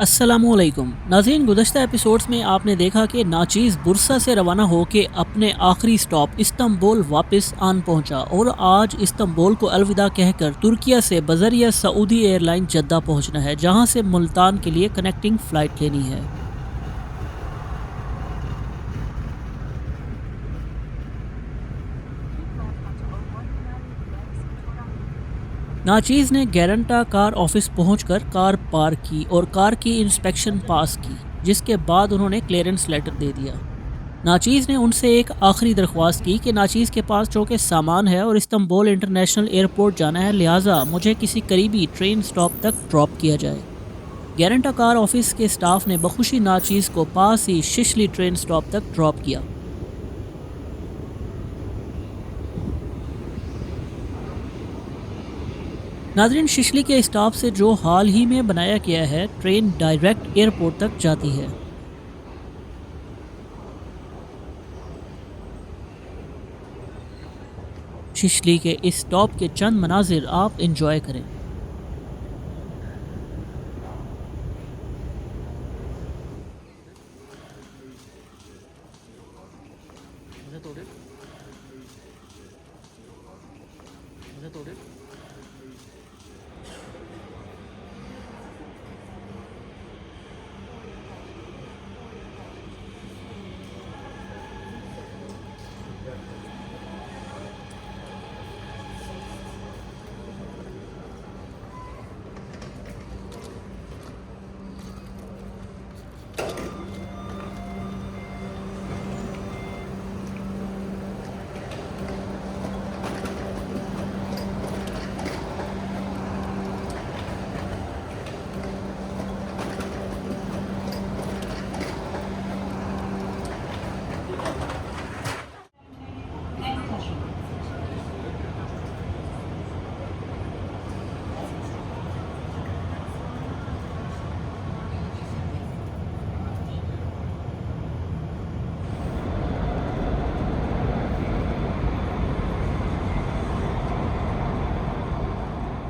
अस्सलामुअलैकुम नाज़रीन, गुज़श्ता एपिसोड्स में आपने देखा कि नाचीज़ बुरसा से रवाना होकर अपने आखिरी स्टॉप इस्तांबुल वापस आन पहुंचा और आज इस्तांबुल को अलविदा कहकर तुर्किया से बजरिया सऊदी एयरलाइन जद्दा पहुंचना है, जहां से मुल्तान के लिए कनेक्टिंग फ़्लाइट लेनी है। नाचीज़ ने गारंटा कार ऑफिस पहुंचकर कार पार्क की और कार की इंस्पेक्शन पास की, जिसके बाद उन्होंने क्लियरेंस लेटर दे दिया। नाचीज़ ने उनसे एक आखिरी दरख्वास्त की कि नाचीज़ के पास चूँकि सामान है और इस्तांबुल इंटरनेशनल एयरपोर्ट जाना है, लिहाजा मुझे किसी करीबी ट्रेन स्टॉप तक ड्रॉप किया जाए। गारंटा कार ऑफिस के स्टाफ ने बखुशी नाचीज़ को पास ही शिशली ट्रेन स्टॉप तक ड्रॉप किया। नाजरीन, शिशली के स्टाफ से जो हाल ही में बनाया गया है, ट्रेन डायरेक्ट एयरपोर्ट तक जाती है। शिशली के इस स्टॉप के चंद मनाजिर आप इंजॉय करें।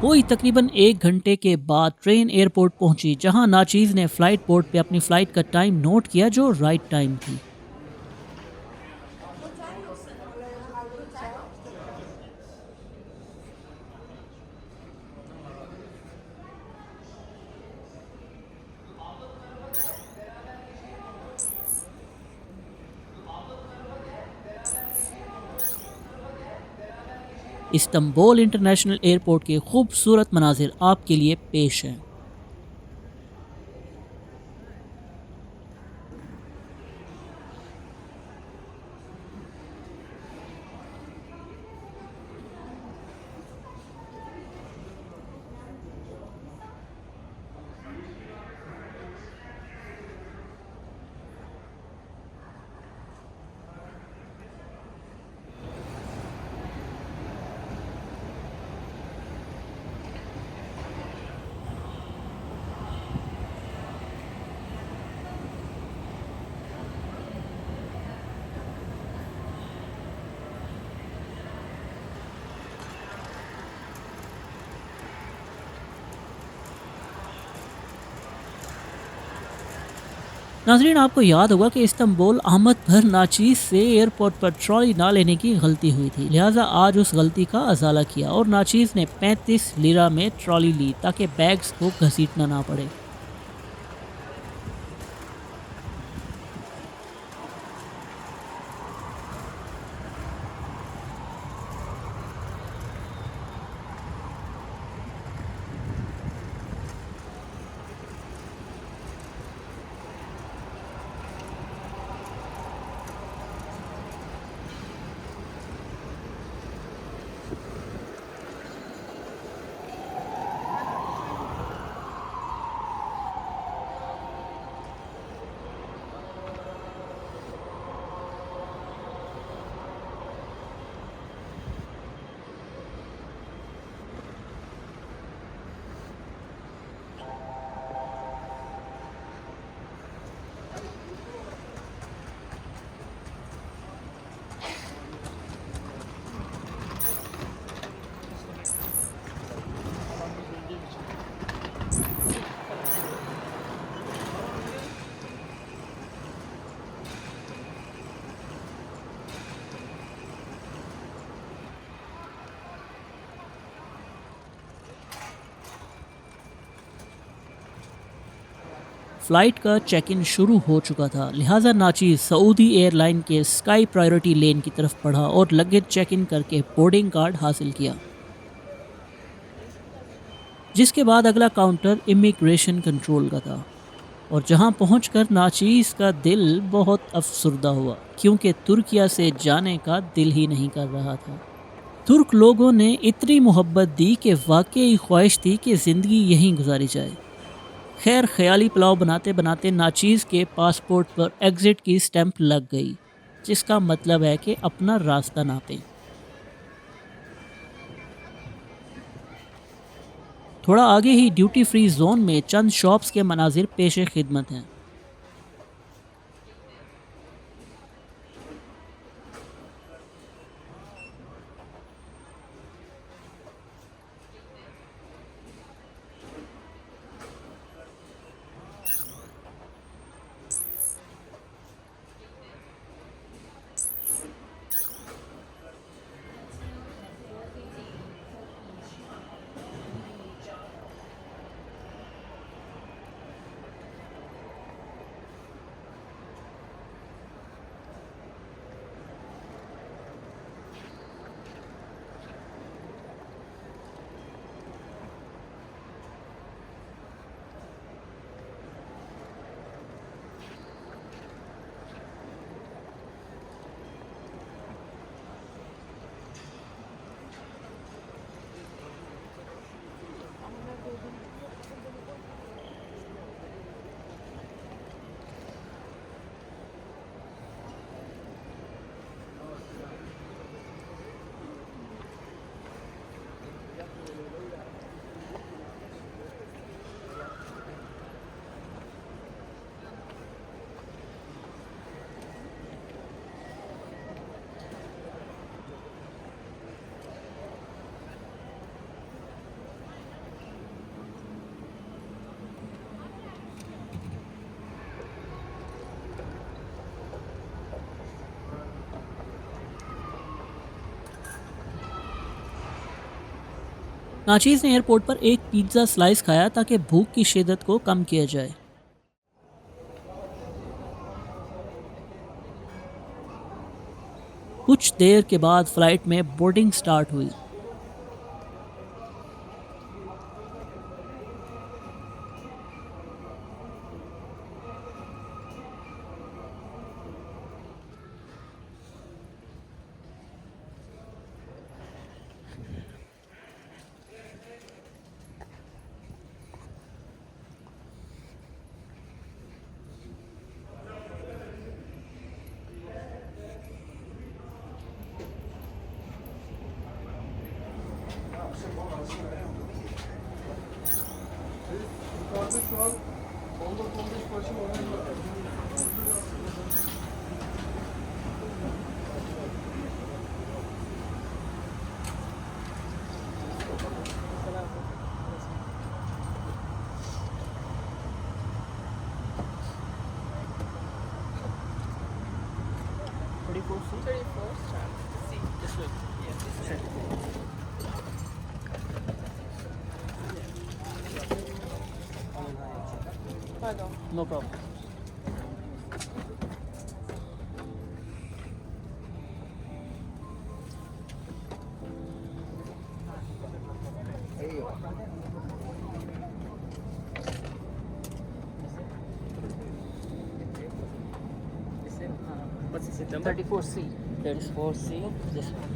कोई तकरीबन 1 घंटे के बाद ट्रेन एयरपोर्ट पहुंची, जहां नाचीज़ ने फ़्लाइट बोर्ड पे अपनी फ़्लाइट का टाइम नोट किया, जो राइट टाइम थी। इस्तांबुल इंटरनेशनल एयरपोर्ट के खूबसूरत मनाजिर आपके लिए पेश हैं। नाजरीन, आपको याद होगा कि इस्तांबुल आमद भर नाचीज़ से एयरपोर्ट पर ट्रॉली ना लेने की गलती हुई थी, लिहाजा आज उस गलती का अजाला किया और नाचीज़ ने 35 लिरा में ट्रॉली ली ताकि बैग्स को घसीटना ना पड़े। फ़्लाइट का चेक इन शुरू हो चुका था, लिहाजा नाचीज़ सऊदी एयरलाइन के स्काई प्रायोरिटी लेन की तरफ बढ़ा और लगेज चेक इन करके बोर्डिंग कार्ड हासिल किया, जिसके बाद अगला काउंटर इमिग्रेशन कंट्रोल का था। और जहां पहुंचकर नाचीज़ का दिल बहुत अफसुर्दा हुआ, क्योंकि तुर्किया से जाने का दिल ही नहीं कर रहा था। तुर्क लोगों ने इतनी मोहब्बत दी कि वाकई ख्वाहिश थी कि ज़िंदगी यहीं गुजारी जाए। खैर, ख्याली पुलाव बनाते बनाते नाचीज़ के पासपोर्ट पर एग्ज़िट की स्टैंप लग गई, जिसका मतलब है कि अपना रास्ता नापें। थोड़ा आगे ही ड्यूटी फ्री जोन में चंद शॉप्स के मनाजिर पेश खिदमत हैं। नाचीज़ ने एयरपोर्ट पर एक पिज़्ज़ा स्लाइस खाया ताकि भूख की शिद्दत को कम किया जाए। कुछ देर के बाद फ़्लाइट में बोर्डिंग स्टार्ट हुई। Yukarıda şu an 14-15 başı oranı var. Pardon. No problem. What's the seat number? 34C. That is 4C. This one.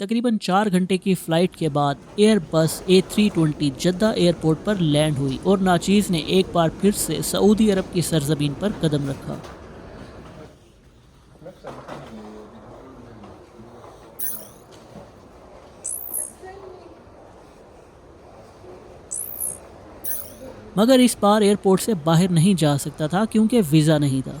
तकरीबन 4 घंटे की फ़्लाइट के बाद एयरबस A320 जद्दा एयरपोर्ट पर लैंड हुई और नाचीज़ ने एक बार फिर से सऊदी अरब की सरजमीन पर कदम रखा। मगर इस बार एयरपोर्ट से बाहर नहीं जा सकता था क्योंकि वीज़ा नहीं था।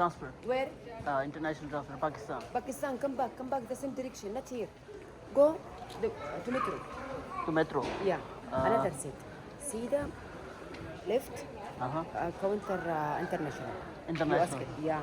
transfer. Where? International transfer, Pakistan. Pakistan. Come back. The same direction, not here. Go to metro. To metro. Yeah. Another seat. See the left. Counter international. You ask it. Yeah.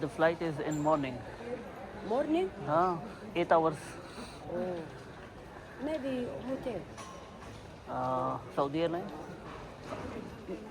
The flight is in morning. Morning. 8 hours. Oh. Maybe hotel. Saudi Airline.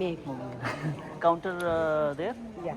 Maybe. Counter there. Yeah.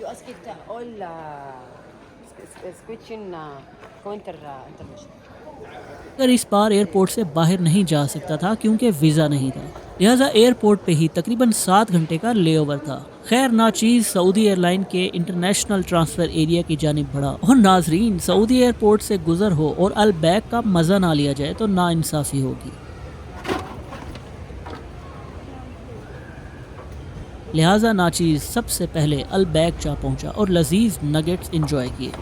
You ask it all question counter international. मगर इस बार airport से बाहर नहीं जा सकता था क्योंकि visa नहीं था, लिहाजा एयरपोर्ट पे ही तकरीबन 7 घंटे का लेओवर था। खैर नाचीज़ सऊदी एयरलाइन के इंटरनेशनल ट्रांसफ़र एरिया की जानिब बढ़ा और नाजरीन सऊदी एयरपोर्ट से गुजर हो और अल बैग का मज़ा ना लिया जाए तो नाइंसाफ़ी होगी। लिहाजा नाचीज़ सबसे पहले अल बैग जा पहुँचा और लजीज नगेट्स इंजॉय किए।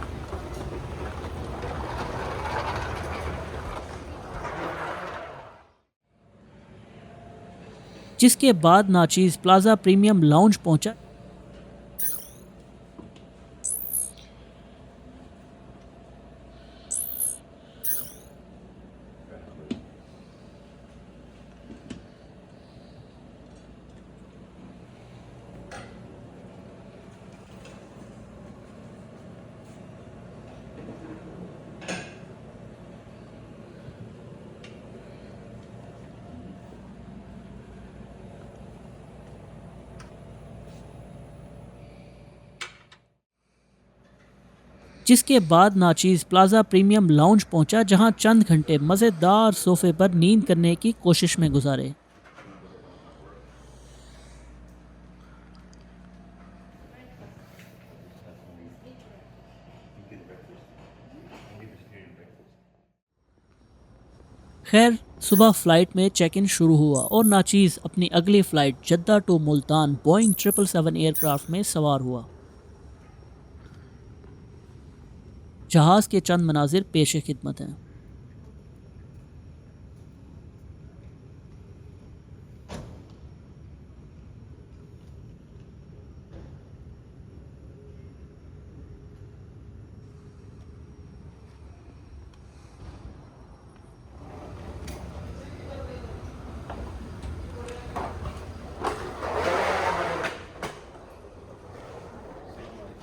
जिसके बाद नाचीज़ प्लाजा प्रीमियम लाउंज पहुंचा। जिसके बाद नाचीज़ प्लाजा प्रीमियम लाउंज पहुंचा जहां चंद घंटे मज़ेदार सोफे पर नींद करने की कोशिश में गुजारे। खैर सुबह फ़्लाइट में चेक इन शुरू हुआ और नाचीज़ अपनी अगली flight Jeddah to Multan Boeing 777 aircraft में सवार हुआ। जहाज़ के चंद मनाजिर पेश खिदमत हैं।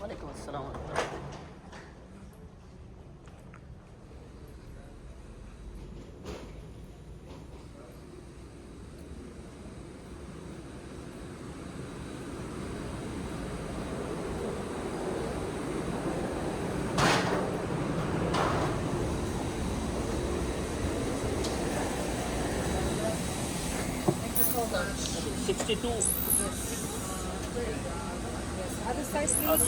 वालेकुम अस्सलाम। Other side, please.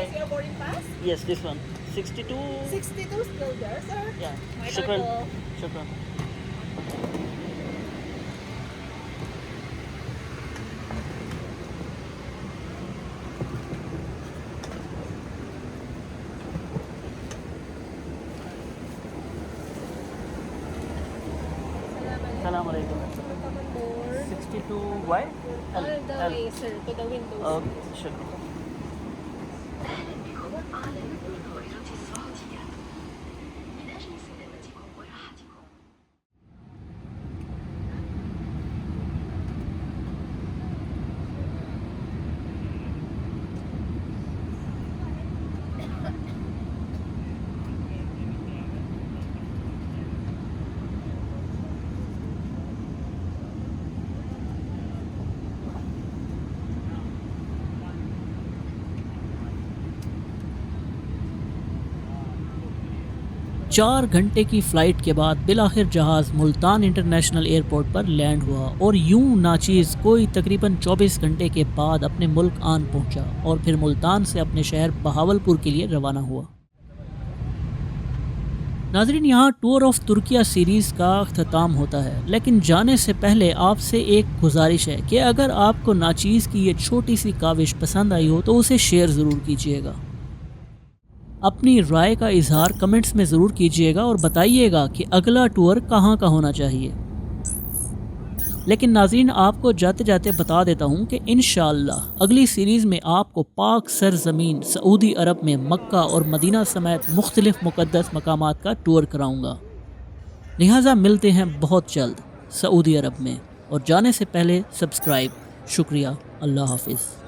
Is your boarding pass? Yes, this one. 62. 62 still there, sir? Yeah. May Shukran. I go? Shukran. Assalamu alaikum. Welcome on board. 62 why? All the way, sir, to the windows. Okay, shukran. 4 घंटे की flight के बाद बिलाखिर जहाज़ Multan international airport पर land हुआ और यूं नाचीज़ कोई तकरीबन 24 घंटे के बाद अपने मुल्क आन पहुंचा और फिर मुल्तान से अपने शहर बहावलपुर के लिए रवाना हुआ। नाज़रीन, यहाँ टूर ऑफ तुर्किया सीरीज़ का अख्ताम होता है, लेकिन जाने से पहले आपसे एक गुजारिश है कि अगर आपको नाचीज़ की ये छोटी सी काविश पसंद आई हो तो उसे शेयर ज़रूर कीजिएगा। अपनी राय का इजहार कमेंट्स में ज़रूर कीजिएगा और बताइएगा कि अगला टूर कहाँ का होना चाहिए। लेकिन नाज़रीन, आपको जाते जाते बता देता हूँ कि इंशाअल्लाह अगली सीरीज़ में आपको पाक सरज़मीन सऊदी अरब में मक्का और मदीना समेत मुख्तलिफ़ मुक़द्दस मकामात का टूर कराऊँगा। लिहाजा मिलते हैं बहुत जल्द सऊदी अरब में, और जाने से पहले सब्सक्राइब। शुक्रिया। अल्लाह हाफ़िज़।